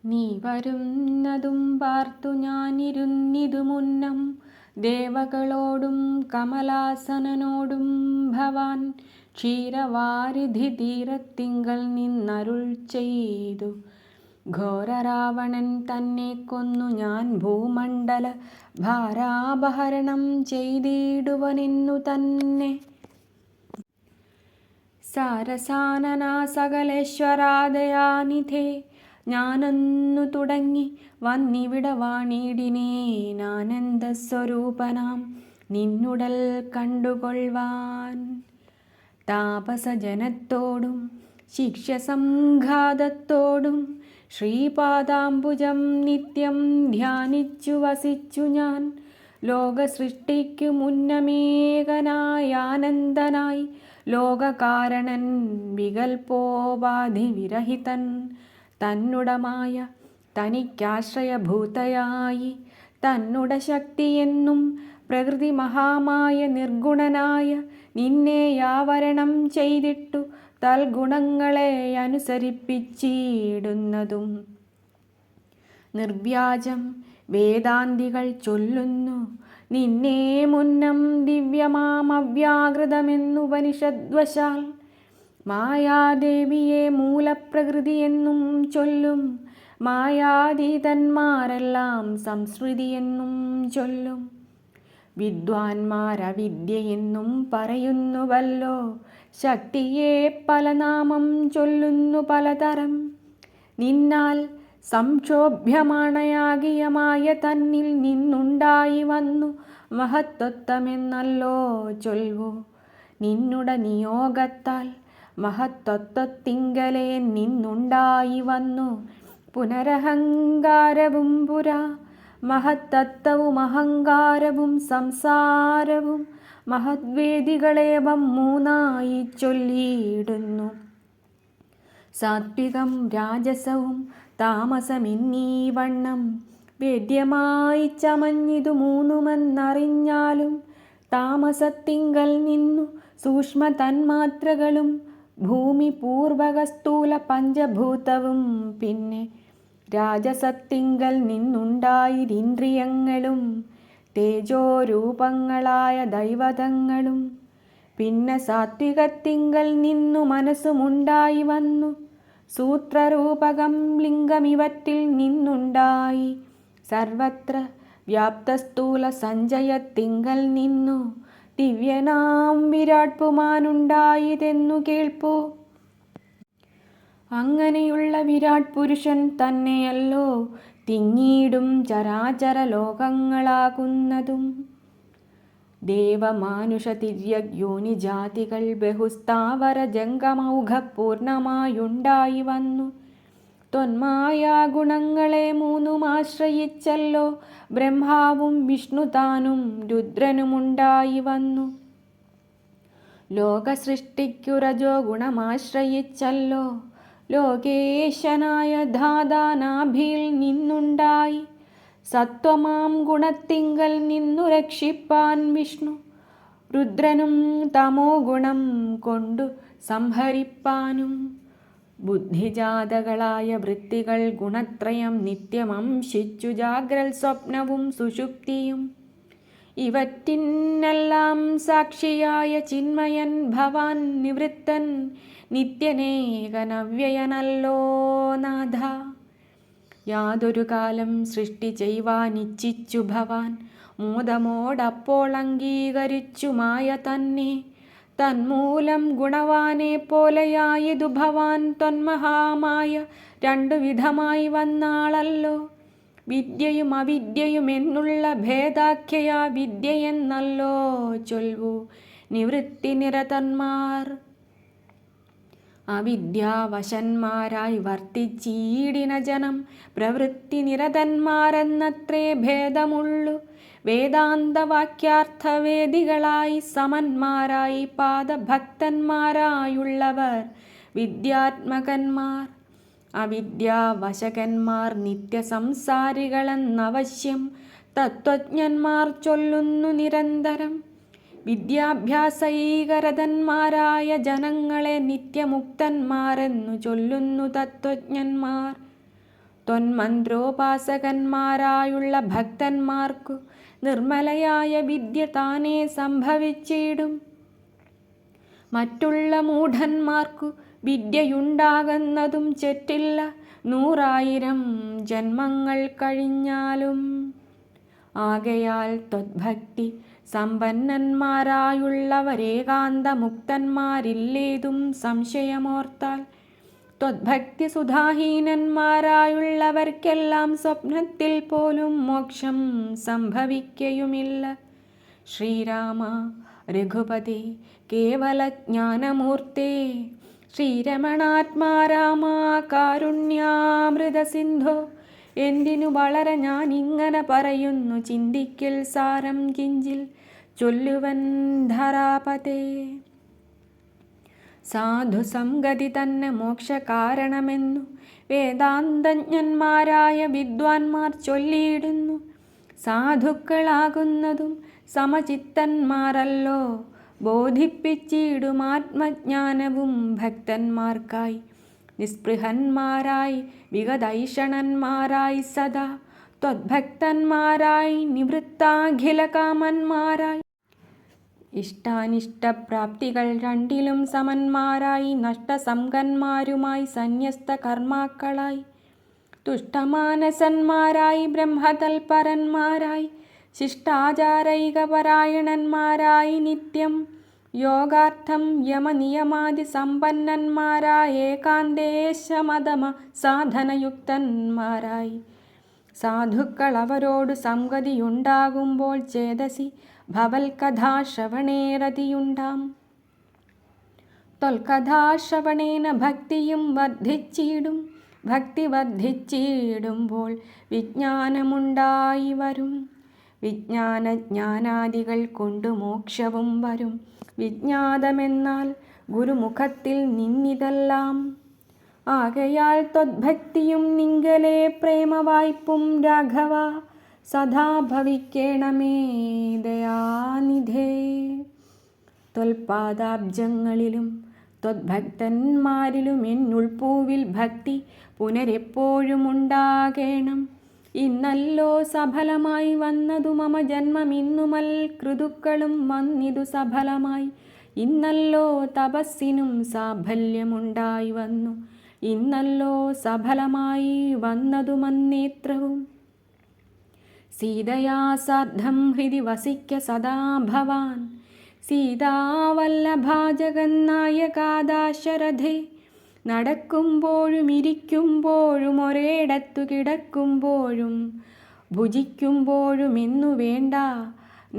നീ വരുന്നതും പാർത്തു ഞാനിരുന്നിതു മുന്നം ദേവകളോടും കമലാസനനോടും ഭവാൻ ക്ഷീരവാരിധി തീരത്തിങ്കൽ നിന്നരുൾ ചെയ്തു. ഘോരരാവണൻ തന്നെ കൊന്നു ഞാൻ ഭൂമണ്ഡല ഭാരാപഹരണം ചെയ്തിടുവനെന്നു തന്നെ. സാരസാനനാ സകലേശ്വരാദയാനിധേ ഞാനൊന്നു തുടങ്ങി വന്നിവിടെ വാണിടിനേനാനന്ദസ്വരൂപനാം നിന്നുടൽ കണ്ടുകൊള്ളുവാൻ. താപസജനത്തോടും ശിഷ്യസംഘാതത്തോടും ശ്രീപാദാംബുജം നിത്യം ധ്യാനിച്ചു വസിച്ചു ഞാൻ. ലോകസൃഷ്ടിക്കു മുന്നമേകനായാനന്ദനായി ലോകകാരണൻ വികൽപ്പോപാധി വിരഹിതൻ തന്നുടമായ തനിക്കാശ്രയഭൂതയായി തന്നുട ശക്തിയെന്നും പ്രകൃതി മഹാമായ നിർഗുണനായ നിന്നെ യാവരണം ചെയ്തിട്ടു തൽഗുണങ്ങളെ അനുസരിപ്പിച്ചിടുന്നതും നിർവ്യാജം വേദാന്തികൾ ചൊല്ലുന്നു. നിന്നെ മുന്നം ദിവ്യമാമവ്യാകൃതമെന്നുപനിഷദ്വശാൽ മായാദേവിയെ മൂലപ്രകൃതിയെന്നും ചൊല്ലും. മായാതീതന്മാരെല്ലാം സംസ്കൃതിയെന്നും ചൊല്ലും. വിദ്വാൻമാരവിദ്യയെന്നും പറയുന്നുവല്ലോ. ശക്തിയെ പല നാമം ചൊല്ലുന്നു പലതരം. നിന്നാൽ സംക്ഷോഭ്യമാണയാകിയ മായ തന്നിൽ നിന്നുണ്ടായി വന്നു മഹത്വത്വമെന്നല്ലോ ചൊൽവു. നിന്നുട നിയോഗത്താൽ മഹത്വത്വത്തിങ്കലേ നിന്നുണ്ടായി വന്നു പുനരഹങ്കാരവും പുരാ. മഹത്തത്വവും അഹങ്കാരവും സംസാരവും മഹദ്വേദികളേവം മൂന്നായി ചൊല്ലിയിടുന്നു. സാത്വികം രാജസവും താമസമെന്നീ വണ്ണം വേദ്യമായി ചമഞ്ഞിതു മൂന്നുമെന്നറിഞ്ഞാലും താമസത്തിങ്കൽ നിന്നു സൂക്ഷ്മ തന്മാത്രകളും ഭൂമി പൂർവക സ്ഥൂല പഞ്ചഭൂതവും പിന്നെ രാജസത്തിങ്കൽ നിന്നുണ്ടായിരിന്ദ്രിയങ്ങളും തേജോരൂപങ്ങളായ ദൈവതങ്ങളും പിന്നെ സാത്വികത്തിങ്കൽ നിന്നു മനസ്സുമുണ്ടായി വന്നു. സൂത്രരൂപകം ലിംഗമിവറ്റിൽ നിന്നുണ്ടായി സർവത്ര വ്യാപ്തസ്ഥൂല സഞ്ചയത്തിങ്കൽ നിന്നു ദിവ്യനാം വിരാട് പുമാനുണ്ടായതെന്നു കേൾപ്പൂ. അങ്ങനെയുള്ള വിരാട് പുരുഷൻ തന്നെയല്ലോ തിങ്ങിയിടും ചരാചര ലോകങ്ങളാകുന്നതും. ദേവമാനുഷ തിര്യക് യോനിജാതികൾ ബഹുസ്ഥാവര ജംഗമൗഘ പൂർണ്ണമായുണ്ടായി വന്നു. ത്വന്മായാ ഗുണങ്ങളെ മൂന്നുമാശ്രയിച്ചല്ലോ ബ്രഹ്മാവും വിഷ്ണു താനും രുദ്രനുമുണ്ടായി വന്നു. ലോകസൃഷ്ടിക്കു രജോ ഗുണമാശ്രയിച്ചല്ലോ ലോകേശനായ ധാതാനാഭിയിൽ നിന്നുണ്ടായി. സത്വമാം ഗുണത്തിങ്കൽ നിന്നു രക്ഷിപ്പാൻ വിഷ്ണു രുദ്രനും തമോ ഗുണം കൊണ്ടു സംഹരിപ്പാനും. ബുദ്ധിജാതകളായ വൃത്തികൾ ഗുണത്രയം നിത്യമംശിച്ചു ജാഗ്രൽ സ്വപ്നവും സുഷുപ്തിയും. ഇവറ്റിനെല്ലാം സാക്ഷിയായ ചിന്മയൻ ഭവാൻ നിവൃത്തൻ നിത്യനേകനവ്യയനല്ലോ നാഥ. യാതൊരു കാലം സൃഷ്ടി ചെയ്യുവാനിച്ഛിച്ചു ഭവാൻ മോദമോടപ്പോൾ അംഗീകരിച്ചു മായ തന്നെ. തന്മൂലം ഗുണവാനെ പോലെയായതു ഭവാൻ ത്വന്മഹാമായ രണ്ടു വിധമായി വന്നാളല്ലോ. വിദ്യയും അവിദ്യയും എന്നുള്ള ഭേദാഖ്യയാ വിദ്യയെന്നല്ലോ ചൊൽവു നിവൃത്തി നിരതന്മാർ. അവിദ്യാവശന്മാരായി വർത്തിച്ചീടിന ജനം പ്രവൃത്തി നിരതന്മാരെന്നത്രേ ഭേദമുള്ളു. വേദാന്തവാക്യാർത്ഥവേദികളായി സമന്മാരായി പാദഭക്തന്മാരായുള്ളവർ വിദ്യാത്മകന്മാർ. അവിദ്യാവശകന്മാർ നിത്യസംസാരികളെന്നവശ്യം തത്വജ്ഞന്മാർ ചൊല്ലുന്നു നിരന്തരം. വിദ്യാഭ്യാസൈകരതന്മാരായ ജനങ്ങളെ നിത്യമുക്തന്മാരെന്നു ചൊല്ലുന്നു തത്വജ്ഞന്മാർ. ത്വന്മന്ത്രോപാസകന്മാരായുള്ള ഭക്തന്മാർക്കു നിർമ്മലയായ വിദ്യ താനേ സംഭവിച്ചിടും. മറ്റുള്ള മൂഢന്മാർക്കു വിദ്യയുണ്ടാകുന്നതും ചെറ്റില്ല 100,000 ജന്മങ്ങൾ കഴിഞ്ഞാലും. ആകയാൽ ത്വദ്ഭക്തി സമ്പന്നന്മാരായുള്ളവരേകാന്ത മുക്തന്മാരില്ലേതും സംശയമോർത്താൽ. ത്വദ്ഭക്തി സുധാഹീനന്മാരായുള്ളവർക്കെല്ലാം സ്വപ്നത്തിൽ പോലും മോക്ഷം സംഭവിക്കയുമില്ല. ശ്രീരാമ രഘുപതി കേവലജ്ഞാനമൂർത്തേ, ശ്രീരമണാത്മാ രാമ കാരുണ്യാമൃതസിന്ധോ. എന്തിനു വളരെ ഞാനിങ്ങനെ പറയുന്നു, ചിന്തിക്കിൽ സാരം കിഞ്ചിൽ ചൊല്ലുവൻ ധരാപതേ. സാധുസംഗതി തന്നെ മോക്ഷകാരണമെന്നു വേദാന്തജ്ഞന്മാരായ വിദ്വാൻമാർ ചൊല്ലിയിടുന്നു. സാധുക്കളാകുന്നതും സമചിത്തന്മാരല്ലോ, ബോധിപ്പിച്ചിടും ആത്മജ്ഞാനവും ഭക്തന്മാർക്കായി. നിസ്പൃഹന്മാരായി വിഗതൈഷണന്മാരായി സദാ ത്വദ്ഭക്തന്മാരായി നിവൃത്താഖിലകാമന്മാരായി ഇഷ്ടാനിഷ്ടപ്രാപ്തികൾ രണ്ടിലും സമന്മാരായി നഷ്ടസംഗന്മാരുമായി സന്യസ്ത കർമാക്കളായി തുഷ്ടമാനസന്മാരായി ബ്രഹ്മതൽപരന്മാരായി ശിഷ്ടാചാരൈകപരായണന്മാരായി നിത്യം യോഗാർത്ഥം യമനിയമാദി സമ്പന്നന്മാരായ ഏകാന്തേശമതമ സാധനയുക്തന്മാരായി സാധുക്കൾ അവരോട് സംഗതിയുണ്ടാകുമ്പോൾ ചേതസി ഭവൽകഥാശ്രവണേരതിയുണ്ടാം. ത്വൽകഥാശ്രവണേന ഭക്തിയും വർദ്ധിച്ചിടും. ഭക്തി വർദ്ധിച്ചിടുമ്പോൾ വിജ്ഞാനമുണ്ടായി വരും. വിജ്ഞാനജ്ഞാനാദികൾ കൊണ്ടു മോക്ഷവും വരും. വിജ്ഞാതമെന്നാൽ ഗുരുമുഖത്തിൽ നിന്നിതെല്ലാം. ആകയാൽ ത്വദ്ഭക്തിയും നിങ്കലേ പ്രേമവായ്പും രാഘവ സദാ ഭവിക്കേണമേ ദയാനിധേ. ത്വൽപാദാബ്ജങ്ങളിലും ത്വദ്ഭക്തന്മാരിലും എന്നുൾപ്പൂവിൽ ഭക്തി പുനരെപ്പോഴും ഉണ്ടാകേണം. ഇന്നല്ലോ സഫലമായി വന്നതു മമ ജന്മം, ഇന്നുമൽ കൃതുക്കളും വന്നിതു സഫലമായി. ഇന്നല്ലോ തപസ്സിനും സാഫല്യമുണ്ടായി വന്നു. ഇന്നല്ലോ സഫലമായി വന്നതു മന്നേത്രവും. സീതയാ സാർദ്ധം ഹൃദി വസിക്ക സദാ ഭവാൻ. സീതാവല്ലഭാ ജഗന്നായകാദാശരഥേ. നടക്കുമ്പോഴും ഇരിക്കുമ്പോഴും ഒരേടത്തു കിടക്കുമ്പോഴും ഭുജിക്കുമ്പോഴും എന്നു വേണ്ട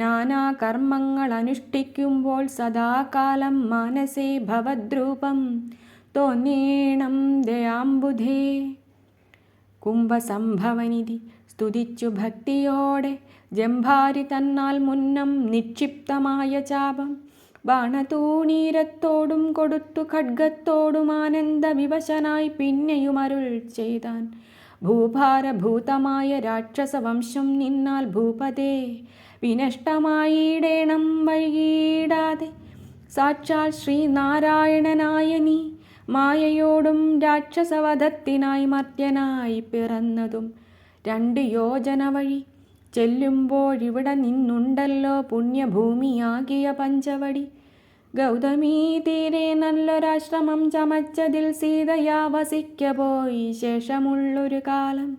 നാനാ കർമ്മങ്ങൾ അനുഷ്ഠിക്കുമ്പോൾ സദാകാലം മാനസേ ഭവദ്രൂപം തോന്നേണം ദയാംബുധേ. കുംഭസംഭവനിധി സ്തുതിച്ചു ഭക്തിയോടെ ജംഭാരി തന്നാൽ മുന്നം നിക്ഷിപ്തമായ ചാപം ബാണതൂണീരത്തോടും കൊടുത്തു ഖഡ്ഗത്തോടും ആനന്ദവിവശനായി പിന്നെയും അരുൾ ചെയ്താൻ. ഭൂഭാരഭൂതമായ രാക്ഷസവംശം നിന്നാൽ ഭൂപതേ വിനഷ്ടമായിടേണം വൈകിടാതെ. സാക്ഷാൽ ശ്രീനാരായണനായ നീ മായയോടും രാക്ഷസവധത്തിനായി മർത്യനായി പിറന്നതും 2 യോജന വഴി ചെല്ലുമ്പോഴിവിടെ നിന്നുണ്ടല്ലോ പുണ്യഭൂമിയാകിയ പഞ്ചവടി. ഗൗതമീ തീരെ നല്ലൊരാശ്രമം ചമച്ചതിൽ സീതയാ വസിക്ക പോയി ശേഷമുള്ളൊരു കാലം.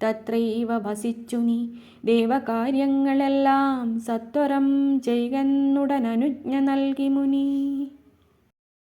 തത്രൈവ വസിച്ചു നീ ദേവകാര്യങ്ങളെല്ലാം സത്വരം ചെയ്കന്നുടനനുജ്ഞ നൽകി മുനി.